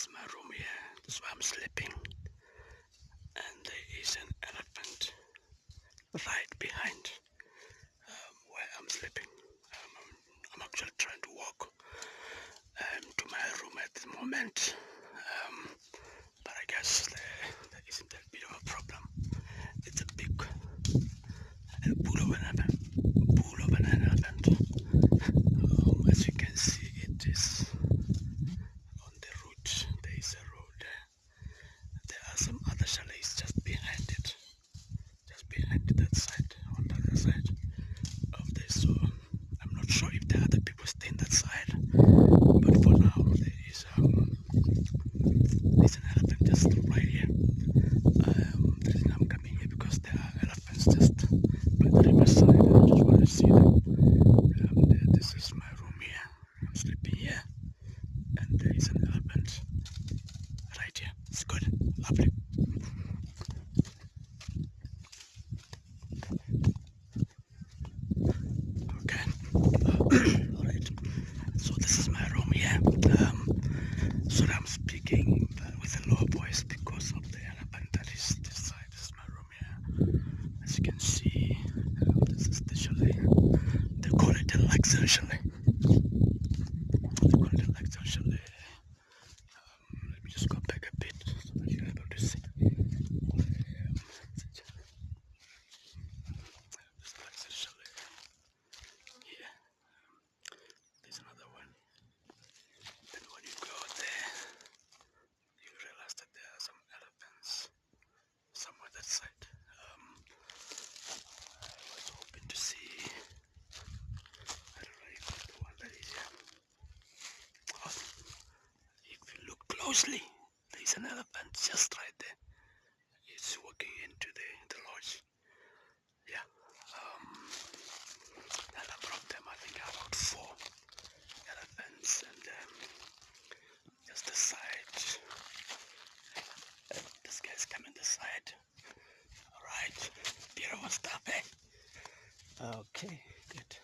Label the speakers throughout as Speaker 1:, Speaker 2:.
Speaker 1: is my room here. This is where I'm sleeping. And there is an elephant right behind where I'm sleeping. I'm actually trying to walk to my room at the moment. But I guess there isn't a bit of a problem. It's a big bull of an elephant. As you can see, it is on the route. There is a road. There are some other chalets just behind it. Just behind that side, on the other side of this. So I'm not sure if there are other people staying that side. But for now, there's an elephant just right here. The reason I'm coming here because there are elephants just by the riverside. I just want to see them. This is my room here. I'm sleeping here, and there is an elephant right here. It's good, lovely. Okay. All right. So this is my room here. Sorry, I'm speaking with a low voice because of the elephant that is this side. This is my room here. As you can see, this is the chalet. They call it a luxury chalet. Let me just go back a bit so that you're able to see. This luxury chalet here. There's another one. Then when you go there, you realize that there are some elephants somewhere that side. I was hoping to see. I don't know if the one that is here. Oh, if you look closely, there's an elephant just right there. It's walking into the lodge. Yeah. A number of them, I think about 4 elephants, and just the side. This guy's coming this side. Alright. Beautiful stuff, eh? Okay, good.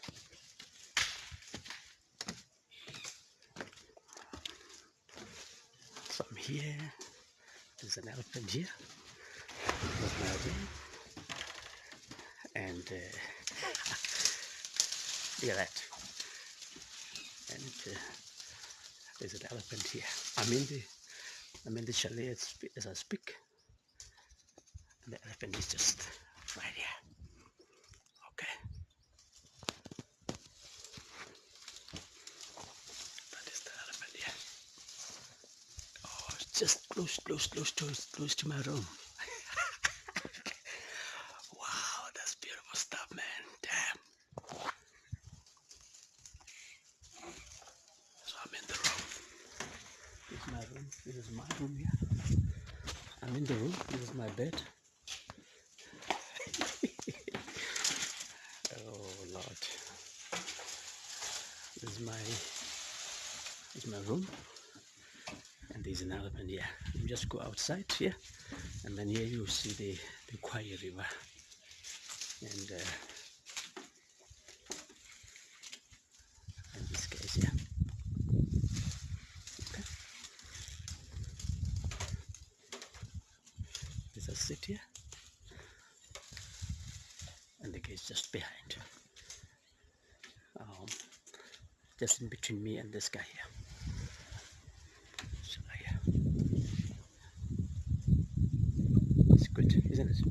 Speaker 1: From here, there's an elephant here. There's my room. And look at that. And there's an elephant here. I'm in the chalet as I speak. And the elephant is just right here. Okay. That is the elephant here. Oh, it's just close to my room. Wow, that's beautiful stuff, man. Damn. So I'm in the room. This is my room. This is my room here. I'm in the room. This is my bed. Oh Lord. This is my room. And there's an elephant here. You just go outside here, and then here you see the Kwai River. And this guy's here. Okay. There's a sit here, and the gate's just behind. Just in between me and this guy here. So, yeah. It's good, isn't it?